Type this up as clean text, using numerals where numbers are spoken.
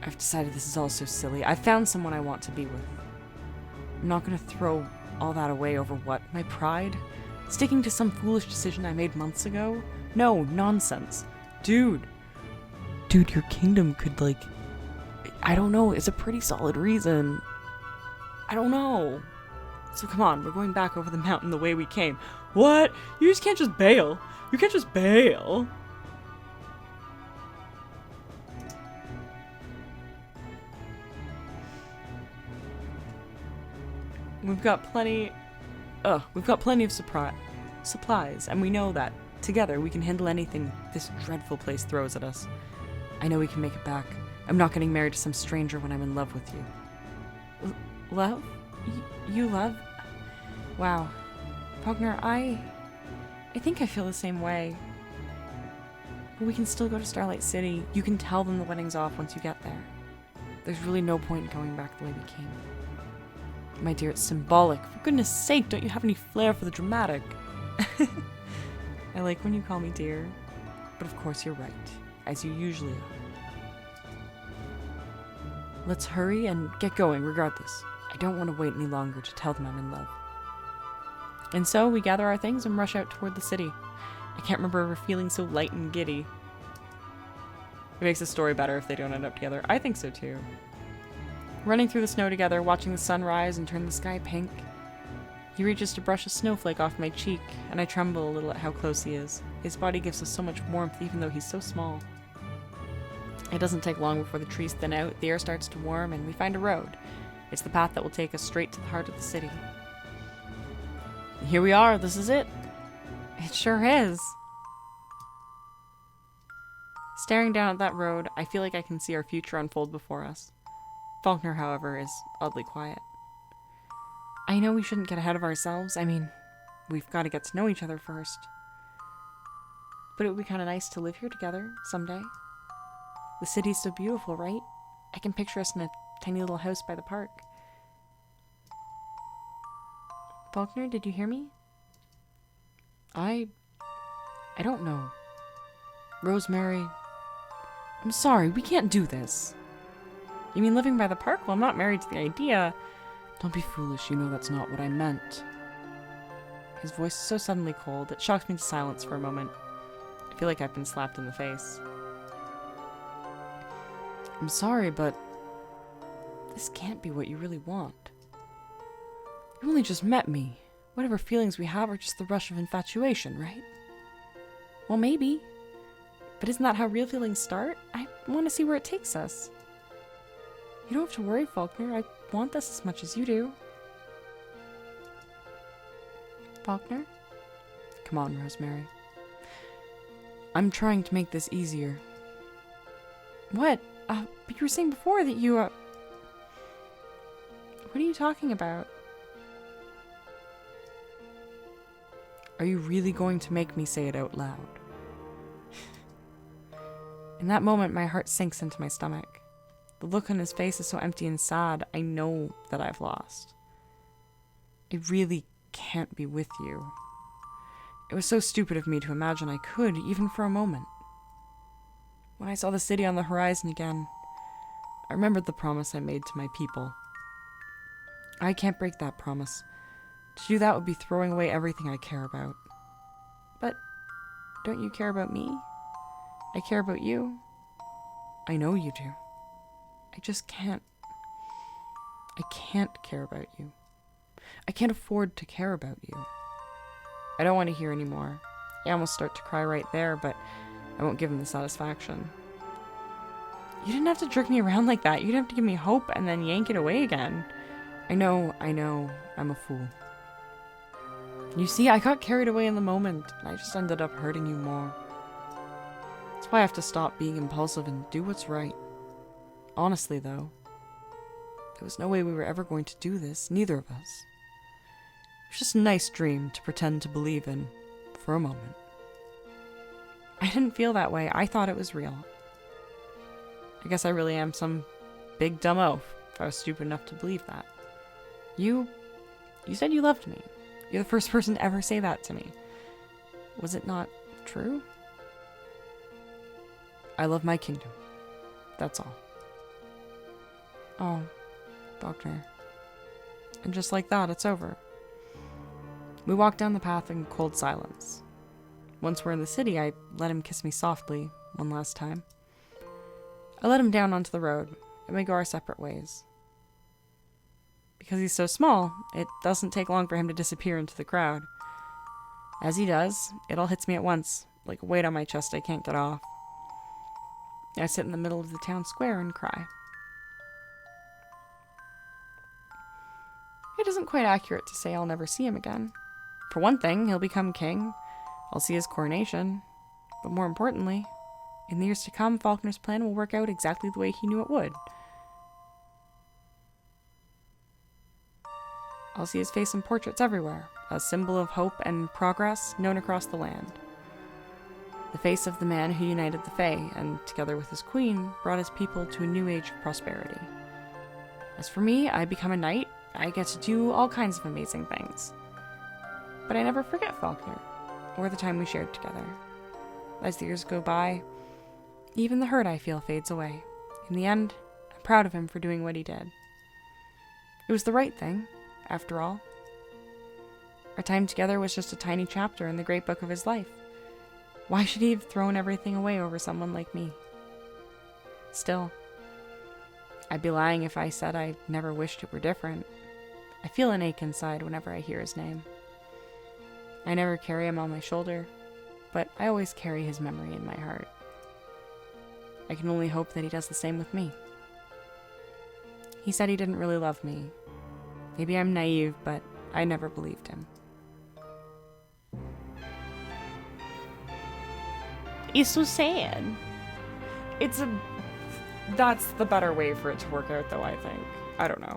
I've decided this is all so silly. I've found someone I want to be with. I'm not gonna throw all that away over what? My pride? Sticking to some foolish decision I made months ago? No, nonsense. Dude, your kingdom could, like... I don't know, it's a pretty solid reason. I don't know. So come on, we're going back over the mountain the way we came. What? You just can't just bail. You can't just bail. We've got plenty of supplies, and we know that together we can handle anything this dreadful place throws at us. I know we can make it back. I'm not getting married to some stranger when I'm in love with you. Love? You love? Wow. Falkner, I think I feel the same way. But we can still go to Starlight City. You can tell them the wedding's off once you get there. There's really no point in going back the way we came. My dear, it's symbolic. For goodness sake, don't you have any flair for the dramatic? I like when you call me dear. But of course you're right, as you usually are. Let's hurry and get going regardless. I don't want to wait any longer to tell them I'm in love. And so we gather our things and rush out toward the city. I can't remember ever feeling so light and giddy. It makes the story better if they don't end up together. I think so too. Running through the snow together, watching the sun rise and turn the sky pink. He reaches to brush a snowflake off my cheek, and I tremble a little at how close he is. His body gives us so much warmth even though he's so small. It doesn't take long before the trees thin out, the air starts to warm, and we find a road. It's the path that will take us straight to the heart of the city. Here we are, this is it. It sure is. Staring down at that road, I feel like I can see our future unfold before us. Falkner, however, is oddly quiet. I know we shouldn't get ahead of ourselves. I mean, we've got to get to know each other first. But it would be kind of nice to live here together someday. The city's so beautiful, right? I can picture us in a tiny little house by the park. Falkner, did you hear me? I don't know. Rosemary, I'm sorry, we can't do this. You mean living by the park? Well, I'm not married to the idea. Don't be foolish, you know that's not what I meant. His voice is so suddenly cold, it shocks me to silence for a moment. I feel like I've been slapped in the face. I'm sorry, but this can't be what you really want. You only just met me. Whatever feelings we have are just the rush of infatuation, right? Well, maybe. But isn't that how real feelings start? I want to see where it takes us. You don't have to worry, Falkner. I want this as much as you do. Falkner? Come on, Rosemary. I'm trying to make this easier. What? But you were saying before that you, What are you talking about? Are you really going to make me say it out loud? In that moment, my heart sinks into my stomach. The look on his face is so empty and sad, I know that I've lost. I really can't be with you. It was so stupid of me to imagine I could, even for a moment. When I saw the city on the horizon again, I remembered the promise I made to my people. I can't break that promise. To do that would be throwing away everything I care about. But don't you care about me? I care about you. I know you do. I just can't. I can't care about you. I can't afford to care about you. I don't want to hear anymore. I almost start to cry right there, but I won't give him the satisfaction. You didn't have to jerk me around like that. You didn't have to give me hope and then yank it away again. I know, I'm a fool. You see, I got carried away in the moment, and I just ended up hurting you more. That's why I have to stop being impulsive and do what's right. Honestly, though, there was no way we were ever going to do this, neither of us. It was just a nice dream to pretend to believe in, for a moment. I didn't feel that way. I thought it was real. I guess I really am some big dumb oaf, if I was stupid enough to believe that. You said you loved me. You're the first person to ever say that to me. Was it not true? I love my kingdom. That's all. Oh, Faulkner. And just like that, it's over. We walked down the path in cold silence. Once we're in the city, I let him kiss me softly, one last time. I let him down onto the road, and we go our separate ways. Because he's so small, it doesn't take long for him to disappear into the crowd. As he does, it all hits me at once, like a weight on my chest I can't get off. I sit in the middle of the town square and cry. It isn't quite accurate to say I'll never see him again. For one thing, he'll become king. I'll see his coronation. But more importantly, in the years to come, Faulkner's plan will work out exactly the way he knew it would. I'll see his face in portraits everywhere, a symbol of hope and progress known across the land. The face of the man who united the Fae, and together with his queen, brought his people to a new age of prosperity. As for me, I become a knight. I get to do all kinds of amazing things. But I never forget Faulkner, or the time we shared together. As the years go by, even the hurt I feel fades away. In the end, I'm proud of him for doing what he did. It was the right thing, after all. Our time together was just a tiny chapter in the great book of his life. Why should he have thrown everything away over someone like me? Still, I'd be lying if I said I never wished it were different. I feel an ache inside whenever I hear his name. I never carry him on my shoulder, but I always carry his memory in my heart. I can only hope that he does the same with me. He said he didn't really love me. Maybe I'm naive, but I never believed him. It's so sad. That's the better way for it to work out, though, I think. I don't know.